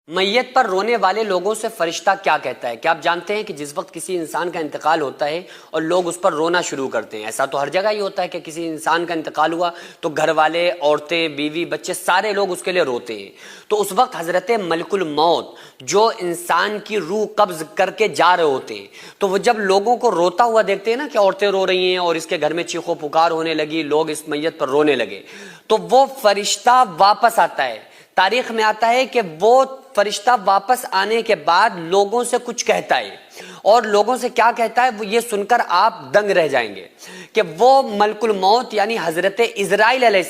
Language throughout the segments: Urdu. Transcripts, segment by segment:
میت پر رونے والے لوگوں سے فرشتہ کیا کہتا ہے؟ کیا آپ جانتے ہیں کہ جس وقت کسی انسان کا انتقال ہوتا ہے اور لوگ اس پر رونا شروع کرتے ہیں، ایسا تو ہر جگہ ہی ہوتا ہے کہ کسی انسان کا انتقال ہوا تو گھر والے، عورتیں، بیوی، بچے، سارے لوگ اس کے لیے روتے ہیں۔ تو اس وقت حضرت ملک الموت جو انسان کی روح قبض کر کے جا رہے ہوتے ہیں، تو وہ جب لوگوں کو روتا ہوا دیکھتے ہیں نا کہ عورتیں رو رہی ہیں اور اس کے گھر میں چیخ و پکار ہونے لگی، لوگ اس میت پر رونے لگے، تو وہ فرشتہ واپس آتا ہے۔ تاریخ میں آتا ہے کہ وہ فرشتہ واپس آنے کے بعد لوگوں سے کچھ کہتا ہے، اور لوگوں سے کیا کہتا ہے وہ یہ سن کر آپ دنگ رہ جائیں گے کہ وہ ملک الموت یعنی حضرت عزرائیل علیہ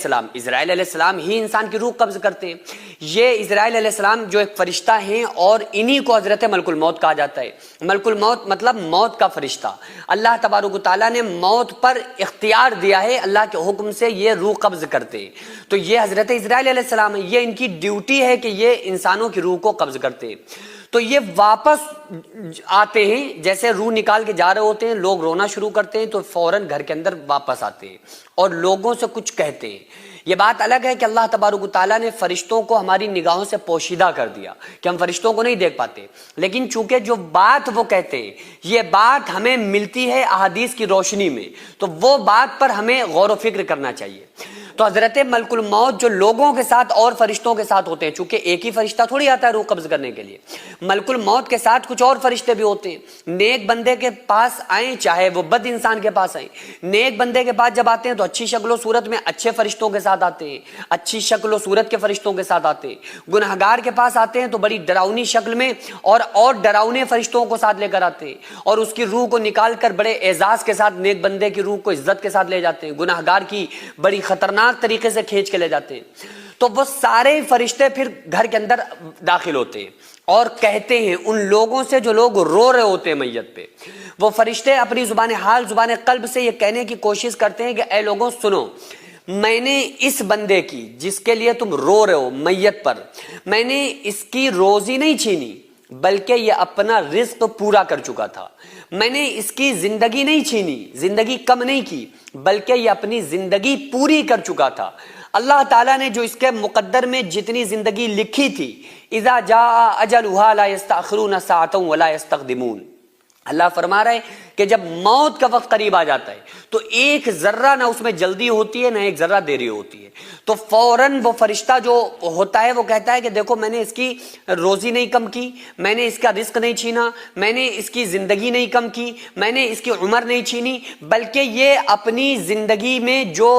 السلام ہی انسان کی روح قبض کرتے ہیں۔ یہ عزرائیل علیہ السلام جو ایک فرشتہ ہیں اور انہی کو حضرت ملک الموت کہا جاتا ہے۔ ملک الموت مطلب موت کا فرشتہ۔ اللہ تبارک و تعالیٰ نے موت پر اختیار دیا ہے، اللہ کے حکم سے یہ روح قبض کرتے ہیں۔ تو یہ حضرت عزرائیل علیہ السلام ہے، یہ ان کی ڈیوٹی ہے کہ یہ انسانوں کی روح کو قبض کرتے ہیں۔ تو یہ واپس آتے ہیں، جیسے روح نکال کے جا رہے ہوتے ہیں، لوگ رونا شروع کرتے ہیں تو فوراً گھر کے اندر واپس آتے ہیں اور لوگوں سے کچھ کہتے ہیں۔ یہ بات الگ ہے کہ اللہ تبارک و تعالیٰ نے فرشتوں کو ہماری نگاہوں سے پوشیدہ کر دیا کہ ہم فرشتوں کو نہیں دیکھ پاتے، لیکن چونکہ جو بات وہ کہتے ہیں یہ بات ہمیں ملتی ہے احادیث کی روشنی میں، تو وہ بات پر ہمیں غور و فکر کرنا چاہیے۔ تو حضرت ملک الموت جو لوگوں کے ساتھ اور فرشتوں کے ساتھ ہوتے ہیں، چونکہ ایک ہی فرشتہ تھوڑی آتا ہے روح قبض کرنے کے لیے، ملک الموت کے ساتھ کچھ اور فرشتے بھی ہوتے ہیں۔ نیک بندے کے پاس آئیں چاہے وہ بد انسان کے پاس آئیں، نیک بندے کے پاس جب آتے ہیں تو اچھی شکل و صورت میں اچھے فرشتوں کے ساتھ آتے ہیں، اچھی شکل و صورت کے فرشتوں کے ساتھ آتے ہیں۔ گنہگار کے پاس آتے ہیں تو بڑی ڈراؤنی شکل میں اور ڈراؤنے فرشتوں کو ساتھ لے کر آتے ہیں، اور اس کی روح کو نکال کر بڑے اعزاز کے ساتھ نیک بندے کی روح کو عزت کے ساتھ لے جاتے ہیں، گنہگار کی بڑی خطرناک طریقے سے کھینچ کے لے جاتے ہیں۔ تو وہ سارے فرشتے پھر گھر کے اندر داخل ہوتے ہیں اور کہتے ہیں ان لوگوں سے جو لوگ رو رہے ہوتے ہیں میت پہ، وہ فرشتے اپنی زبان حال، زبان قلب سے یہ کہنے کی کوشش کرتے ہیں کہ اے لوگوں سنو، میں نے اس بندے کی جس کے لیے تم رو رہے ہو میت پر، میں نے اس کی روزی نہیں چھینی بلکہ یہ اپنا رزق پورا کر چکا تھا۔ میں نے اس کی زندگی نہیں چھینی، زندگی کم نہیں کی، بلکہ یہ اپنی زندگی پوری کر چکا تھا۔ اللہ تعالیٰ نے جو اس کے مقدر میں جتنی زندگی لکھی تھی، اذا جاء اجلها لا يستأخرون ساعة ولا يستقدمون، اللہ فرما رہا ہے کہ جب موت کا وقت قریب آ جاتا ہے تو ایک ذرہ نہ اس میں جلدی ہوتی ہے نہ ایک ذرہ دیری ہوتی ہے، تو فوراً وہ فرشتہ جو ہوتا ہے وہ کہتا ہے کہ دیکھو میں نے اس کی روزی نہیں کم کی، میں نے اس کا رزق نہیں چھینا، میں نے اس کی زندگی نہیں کم کی، میں نے اس کی عمر نہیں چھینی، بلکہ یہ اپنی زندگی میں جو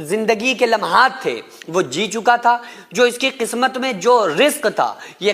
زندگی کے لمحات تھے وہ جی چکا تھا، جو اس کی قسمت میں جو رزق تھا یہ